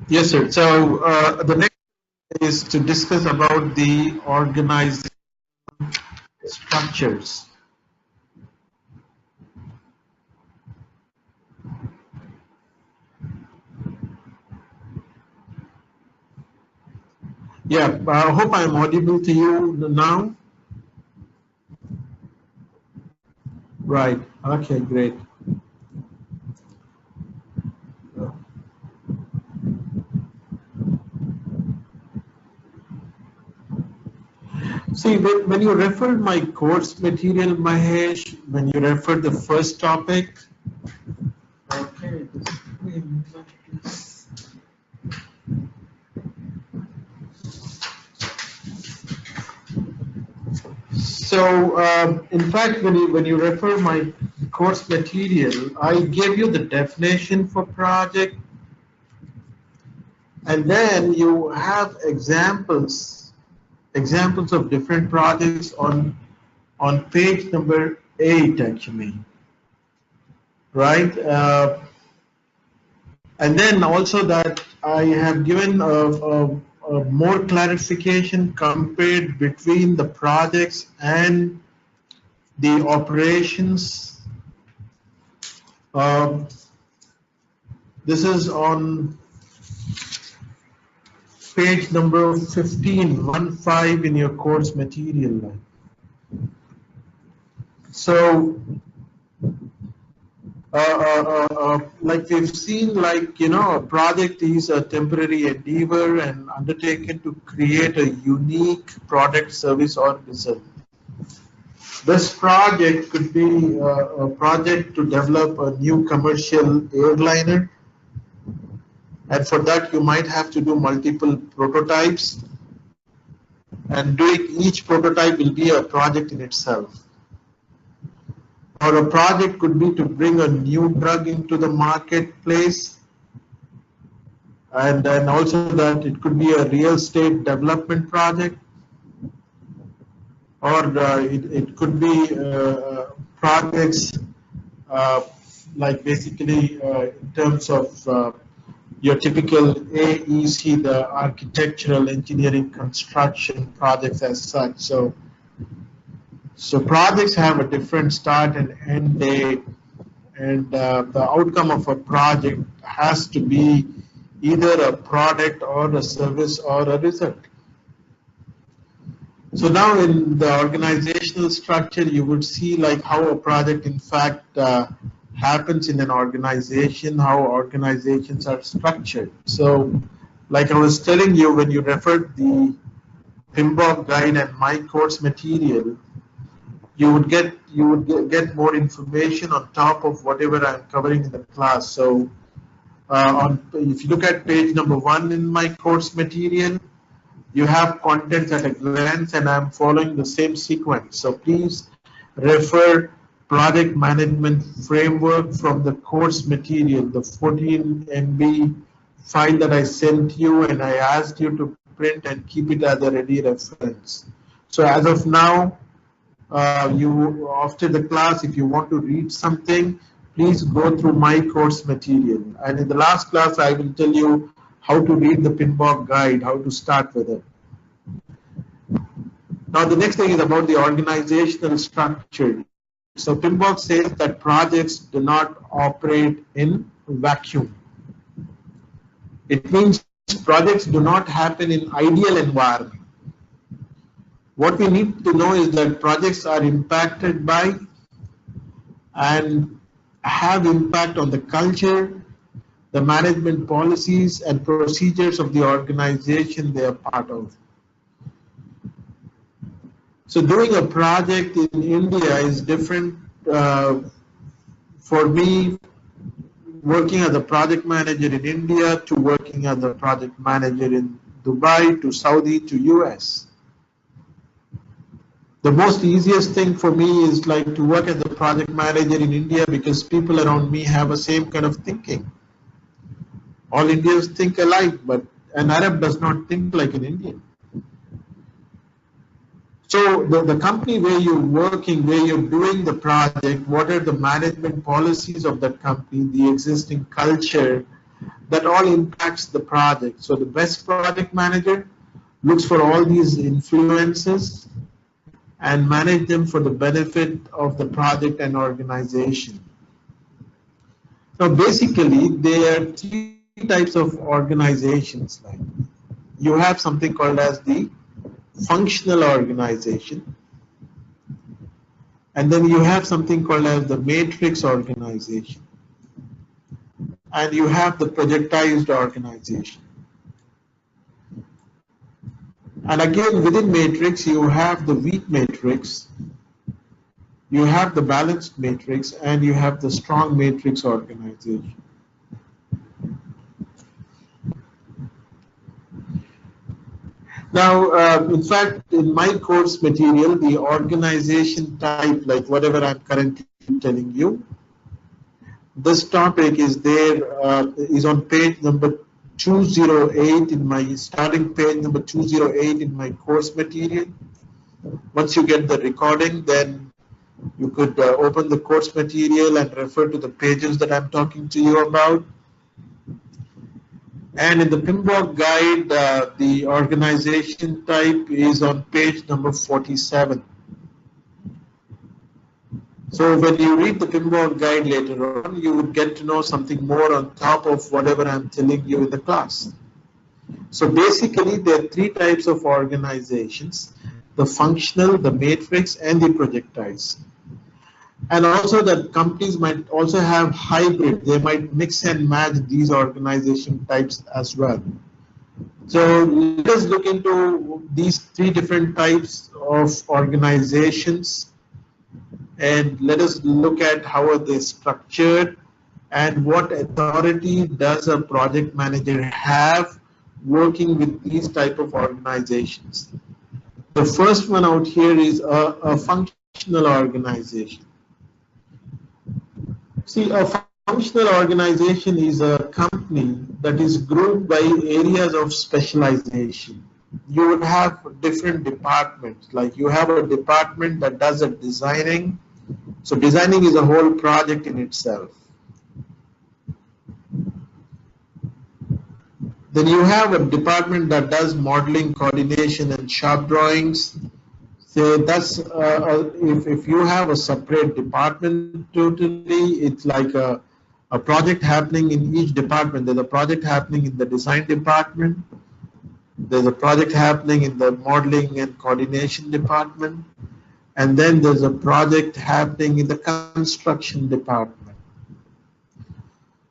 Yes, sir. So the next is to discuss about the organization structures. Yeah, I hope I'm audible to you now. Right. Okay, great. See, when you referred my course material, Mahesh, when you referred the first topic, okay, just give me a moment, please. So, in fact, when you refer my course material, I gave you the definition for project, and then you have examples of different projects on page number 8, actually, right? And then also that I have given a more clarification compared between the projects and the operations. Um, this is on page number 15 in your course material. So, like we've seen, like, a project is a temporary endeavor and undertaken to create a unique product, service, or result. This project could be a project to develop a new commercial airliner, and for that you might have to do multiple prototypes, and doing each prototype will be a project in itself. Or a project could be to bring a new drug into the marketplace, and then also that it could be a real estate development project, or it could be projects like basically in terms of your typical AEC, the architectural, engineering, construction projects as such. So projects have a different start and end date, and the outcome of a project has to be either a product or a service or a result. So now in the organizational structure, you would see like how a project in fact happens in an organization, how organizations are structured. So like I was telling you, when you referred the PMBOK guide and my course material, you would get more information on top of whatever I'm covering in the class. So if you look at page number 1 in my course material, you have contents at a glance, and I'm following the same sequence. So please refer project management framework from the course material, the 14 MB file that I sent you, and I asked you to print and keep it as a ready reference. So as of now, you after the class, if you want to read something, please go through my course material. And in the last class, I will tell you how to read the PMBOK guide, how to start with it. Now, the next thing is about the organizational structure. So PMBOK says that projects do not operate in vacuum. It means projects do not happen in ideal environment. What we need to know is that projects are impacted by and have impact on the culture, the management policies and procedures of the organization they are part of. So doing a project in India is different for me working as a project manager in India to working as a project manager in Dubai to Saudi to US. The most easiest thing for me is like to work as a project manager in India because people around me have a same kind of thinking. All Indians think alike, but an Arab does not think like an Indian. So the company where you're working, where you're doing the project, what are the management policies of that company, the existing culture, that all impacts the project. So the best project manager looks for all these influences and manage them for the benefit of the project and organization. Now basically there are three types of organizations. Like you have something called as the functional organization, and then you have something called as the matrix organization, and you have the projectized organization. And again, within matrix, you have the weak matrix, you have the balanced matrix, and you have the strong matrix organization. Now, in fact, in my course material, the organization type, like whatever I'm currently telling you, this topic is there, is on page number 208 in my starting page number 208 in my course material. Once you get the recording, then you could open the course material and refer to the pages that I'm talking to you about. And in the PMBOK guide, the organization type is on page number 47. So when you read the PMBOK guide later on, you would get to know something more on top of whatever I'm telling you in the class. So basically, there are three types of organizations: the functional, the matrix, and the projectized. And also that companies might also have hybrid. They might mix and match these organization types as well. So let us look into these three different types of organizations, and let us look at how are they structured and what authority does a project manager have working with these type of organizations. The first one out here is a functional organization. See, a functional organization is a company that is grouped by areas of specialization. You would have different departments, like you have a department that does a designing. So designing is a whole project in itself. Then you have a department that does modeling, coordination, and shop drawings. So that's if you have a separate department totally, it's like a project happening in each department. There's a project happening in the design department. There's a project happening in the modeling and coordination department. And then there's a project happening in the construction department.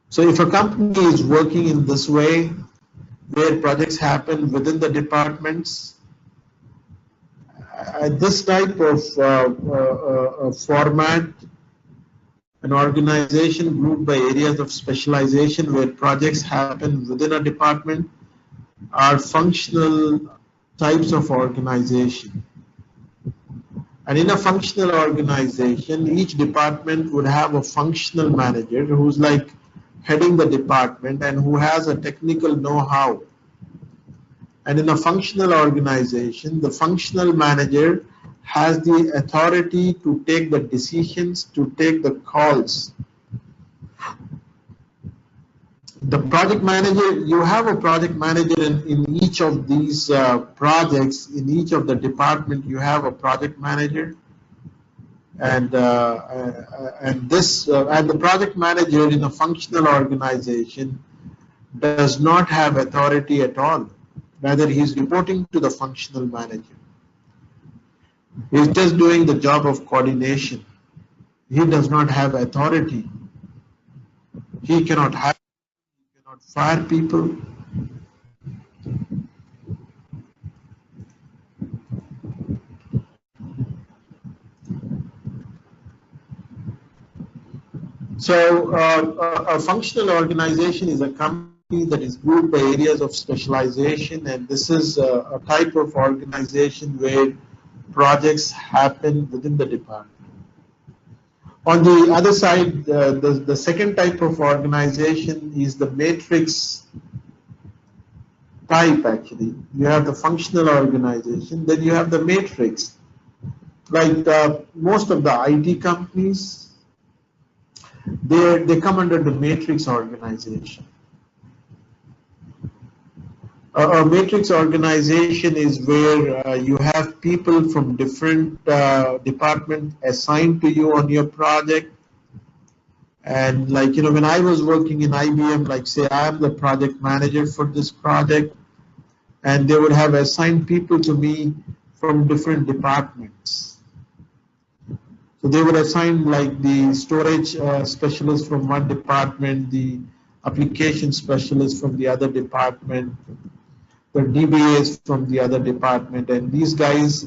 So if a company is working in this way, where projects happen within the departments, this type of format, an organization grouped by areas of specialization where projects happen within a department, are functional types of organization. And in a functional organization, each department would have a functional manager who's like heading the department and who has a technical know-how. And in a functional organization, the functional manager has the authority to take the decisions, to take the calls. The project manager, you have a project manager in each of these projects. In each of the department, you have a project manager, and the project manager in a functional organization does not have authority at all. Rather, he is reporting to the functional manager. He is just doing the job of coordination. He does not have authority. He cannot hire, he cannot fire people. So a functional organization is a company that is grouped by areas of specialization, and this is a type of organization where projects happen within the department. On the other side, the second type of organization is the matrix type actually. You have the functional organization, then you have the matrix. Like most of the IT companies, they come under the matrix organization. A matrix organization is where you have people from different departments assigned to you on your project. And like, when I was working in IBM, like say I am the project manager for this project, and they would have assigned people to me from different departments. So they would assign like the storage specialist from one department, the application specialist from the other department, the DBAs from the other department, and these guys,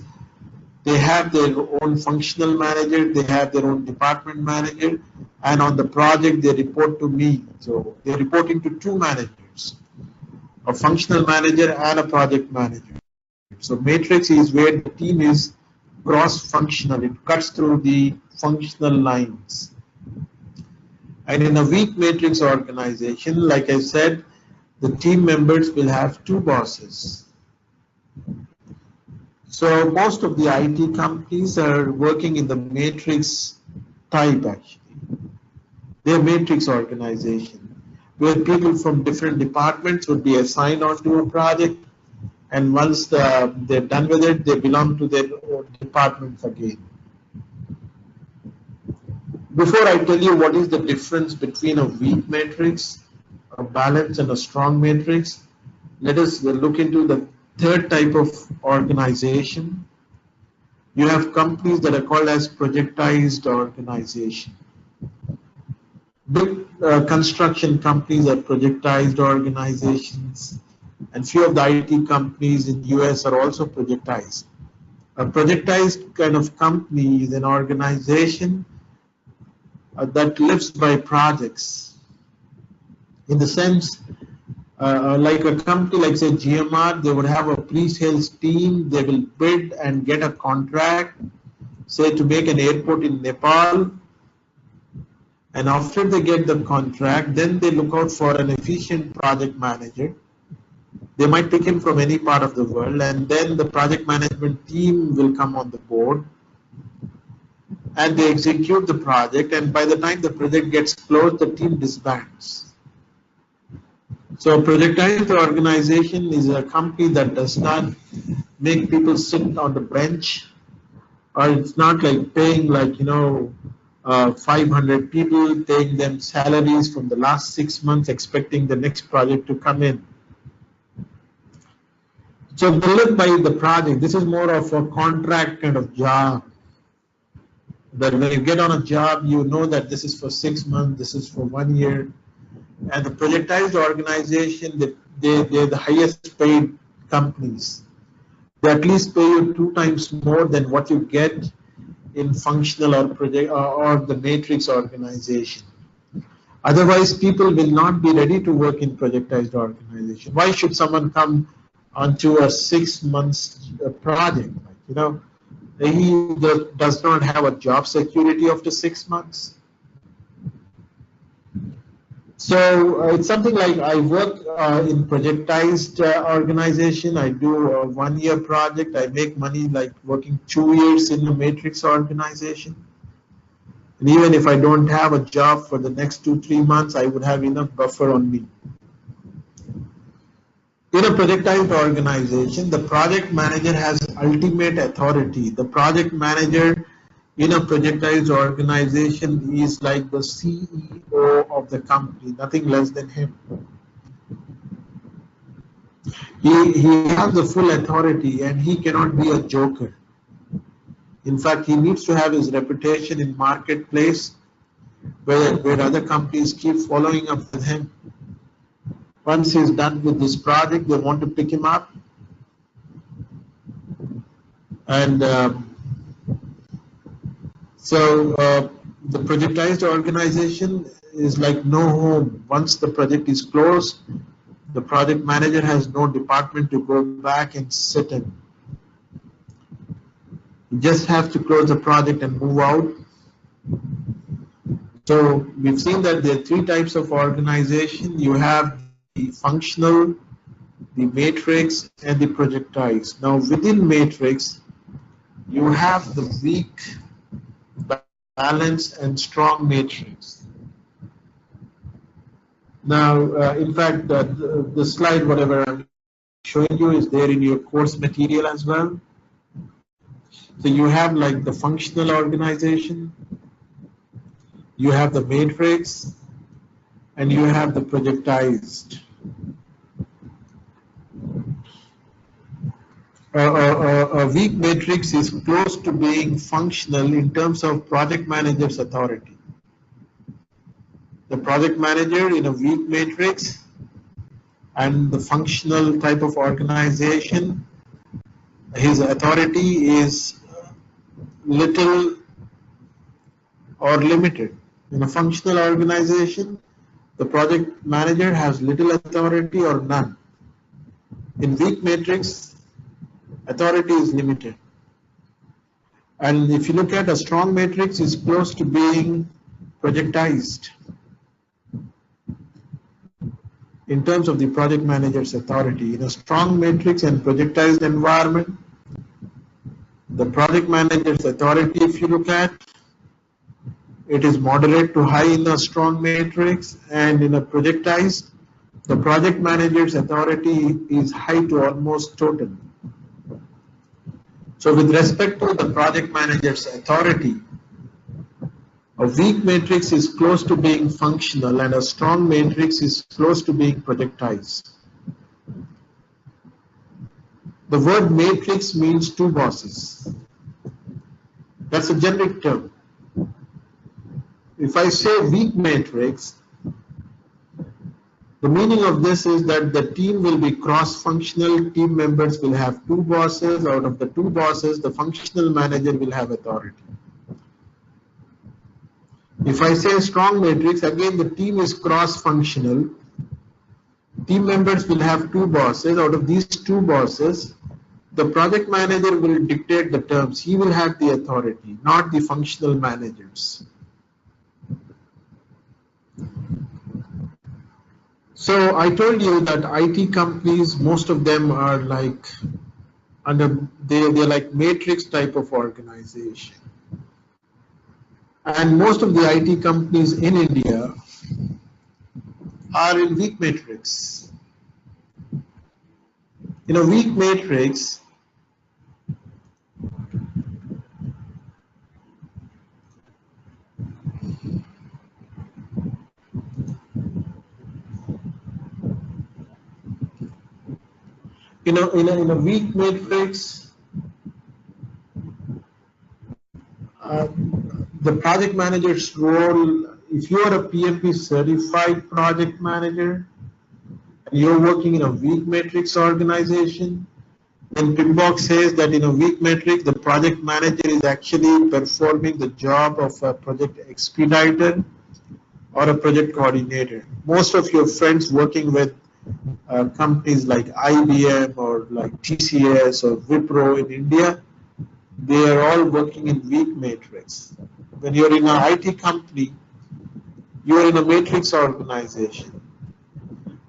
they have their own functional manager, they have their own department manager, and on the project they report to me. So they're reporting to two managers, a functional manager and a project manager. So matrix is where the team is cross-functional, it cuts through the functional lines. And in a weak matrix organization, like I said, the team members will have two bosses. So most of the IT companies are working in the matrix type actually. They're matrix organization, where people from different departments would be assigned onto a project, and once they're done with it, they belong to their own departments again. Before I tell you what is the difference between a weak matrix, a balanced and a strong matrix, let us look into the third type of organization. You have companies that are called as projectized organization. Big construction companies are projectized organizations, and few of the IT companies in US are also projectized. A projectized kind of company is an organization that lives by projects. In the sense, like a company like say GMR, they would have a pre-sales team, they will bid and get a contract, say to make an airport in Nepal, and after they get the contract, then they look out for an efficient project manager. They might pick him from any part of the world, and then the project management team will come on the board and they execute the project, and by the time the project gets closed, the team disbands. So a projectized organization is a company that does not make people sit on the bench, or it's not like paying 500 people, paying them salaries from the last 6 months, expecting the next project to come in. So they live by the project. This is more of a contract kind of job. That when you get on a job, you know that this is for 6 months, this is for 1 year. And the projectized organization, they're the highest paid companies. They at least pay you 2 times more than what you get in functional or the matrix organization. Otherwise, people will not be ready to work in projectized organization. Why should someone come onto a 6 months project? He does not have a job security after 6 months. So it's something like I work in projectized organization. I do a 1 year project. I make money like working 2 years in a matrix organization. And even if I don't have a job for the next 2-3 months, I would have enough buffer on me. In a projectized organization, the project manager has ultimate authority. The project manager in a projectized organization is like the CEO of the company, nothing less than him. He has the full authority and he cannot be a joker. In fact, he needs to have his reputation in marketplace where other companies keep following up with him. Once he's done with this project, they want to pick him up. And so the projectized organization is like no home. Once the project is closed, the project manager has no department to go back and sit in. You just have to close the project and move out. So we've seen that there are 3 types of organization. You have the functional, the matrix, and the projectized. Now within matrix, you have the weak, balanced, and strong matrix. Now, in fact, the slide, whatever I'm showing you is there in your course material as well. So you have like the functional organization, you have the matrix, and you have the projectized. A weak matrix is close to being functional in terms of project manager's authority. The project manager in a weak matrix and the functional type of organization, his authority is little or limited. In a functional organization, the project manager has little authority or none. In weak matrix, authority is limited. And if you look at a strong matrix, it's close to being projectized in terms of the project manager's authority. In a strong matrix and projectized environment, the project manager's authority, if you look at, it is moderate to high in a strong matrix, and in a projectized, the project manager's authority is high to almost total. So with respect to the project manager's authority, a weak matrix is close to being functional and a strong matrix is close to being projectized. The word matrix means two bosses. That's a generic term. If I say weak matrix, the meaning of this is that the team will be cross-functional, team members will have two bosses. Out of the two bosses, the functional manager will have authority. If I say strong matrix, again the team is cross-functional. Team members will have two bosses. Out of these two bosses, the project manager will dictate the terms. He will have the authority, not the functional managers. So I told you that IT companies, most of them are like they're like matrix type of organization. And most of the IT companies in India are in weak matrix. In a weak matrix, in a weak matrix, the project manager's role, if you are a PMP certified project manager and you're working in a weak matrix organization, then PMBOK says that in a weak matrix, the project manager is actually performing the job of a project expediter or a project coordinator. Most of your friends working with companies like IBM or like TCS or Wipro in India, they are all working in weak matrix. When you're in an IT company, you're in a matrix organization.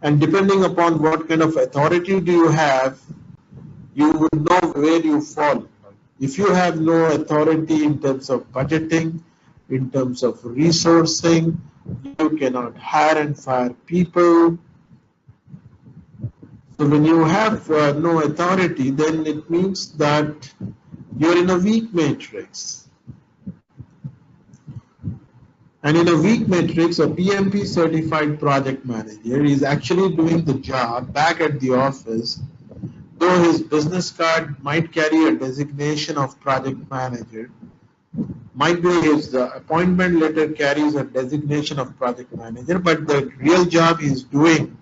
And depending upon what kind of authority do you have, you would know where you fall. If you have no authority in terms of budgeting, in terms of resourcing, you cannot hire and fire people. So when you have no authority, then it means that you're in a weak matrix. And in a weak matrix, a PMP certified project manager is actually doing the job back at the office, though his business card might carry a designation of project manager, might be his appointment letter carries a designation of project manager, but the real job he's doing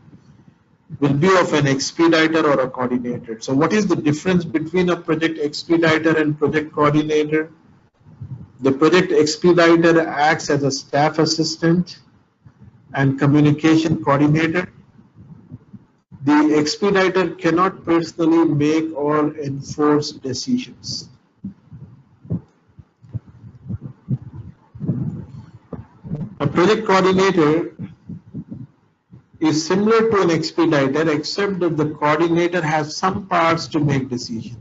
will be of an expediter or a coordinator. So what is the difference between a project expediter and project coordinator? The project expediter acts as a staff assistant and communication coordinator. The expediter cannot personally make or enforce decisions. A project coordinator is similar to an expediter, except that the coordinator has some powers to make decisions.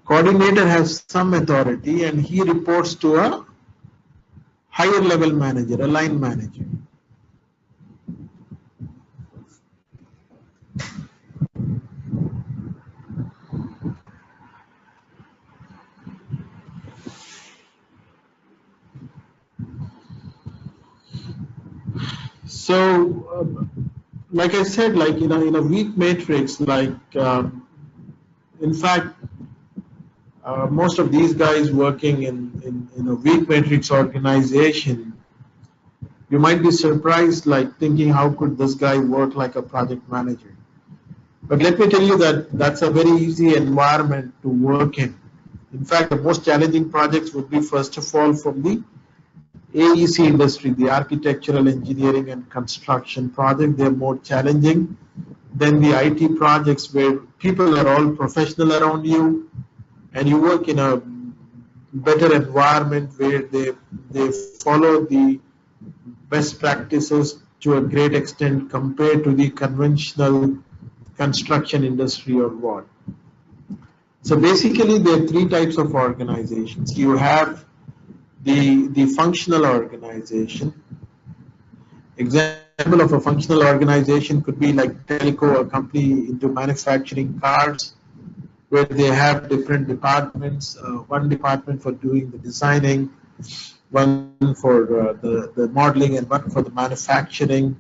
Coordinator has some authority and he reports to a higher level manager, a line manager. Like I said, like in a weak matrix, like in fact, most of these guys working in a weak matrix organization, you might be surprised, like thinking, how could this guy work like a project manager? But let me tell you that that's a very easy environment to work in. In fact, the most challenging projects would be, first of all, from the AEC industry, the architectural engineering and construction project. They're more challenging than the IT projects, where people are all professional around you and you work in a better environment where they follow the best practices to a great extent compared to the conventional construction industry or what. So basically there are three types of organizations. You have the functional organization. Example of a functional organization could be like Telco, a company into manufacturing cars, where they have different departments, one department for doing the designing, one for the modeling, and one for the manufacturing,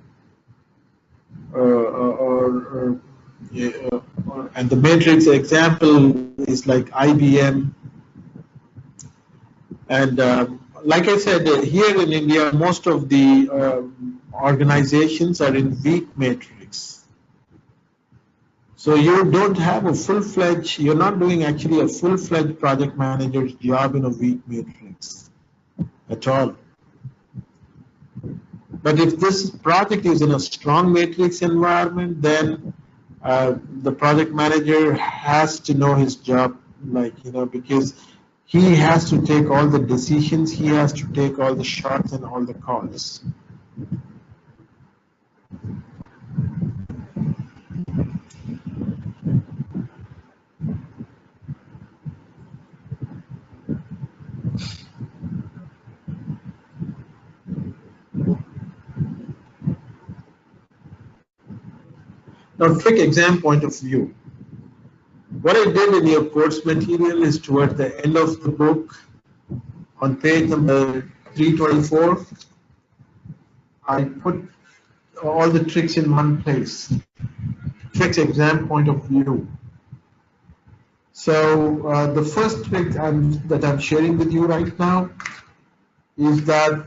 and the matrix example is like IBM. And like I said, here in India, most of the organizations are in weak matrix. So you don't have a full-fledged, you're not doing actually a full-fledged project manager's job in a weak matrix at all. But if this project is in a strong matrix environment, then the project manager has to know his job, like, because he has to take all the decisions, he has to take all the shots and all the calls. Now, quick exam point of view. What I did in your course material is, toward the end of the book, on page number 324, I put all the tricks in one place. Tricks exam point of view. So the first trick that I'm sharing with you right now is that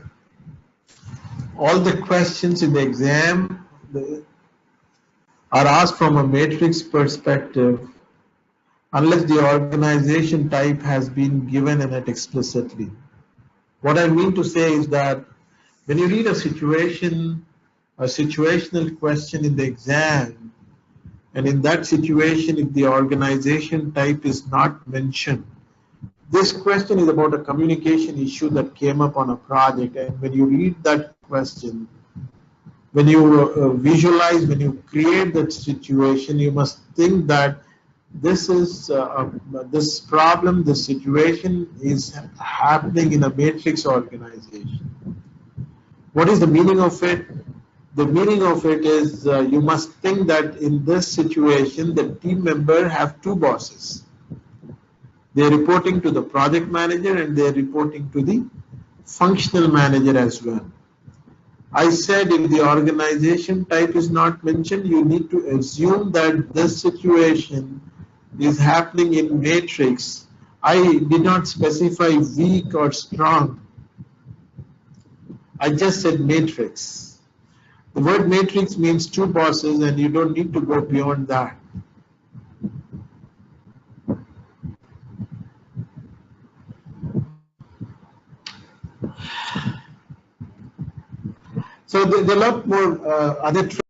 all the questions in the exam are asked from a matrix perspective, unless the organization type has been given in it explicitly. What I mean to say is that when you read a situational question in the exam, and in that situation, if the organization type is not mentioned, this question is about a communication issue that came up on a project. And when you read that question, when you visualize, when you create that situation, you must think that this is this problem, this situation is happening in a matrix organization. What is the meaning of it? The meaning of it is you must think that in this situation, the team member have two bosses. They're reporting to the project manager and they're reporting to the functional manager as well. I said if the organization type is not mentioned, you need to assume that this situation is happening in matrix. I did not specify weak or strong. I just said matrix. The word matrix means two bosses, and you don't need to go beyond that. So there are a lot more other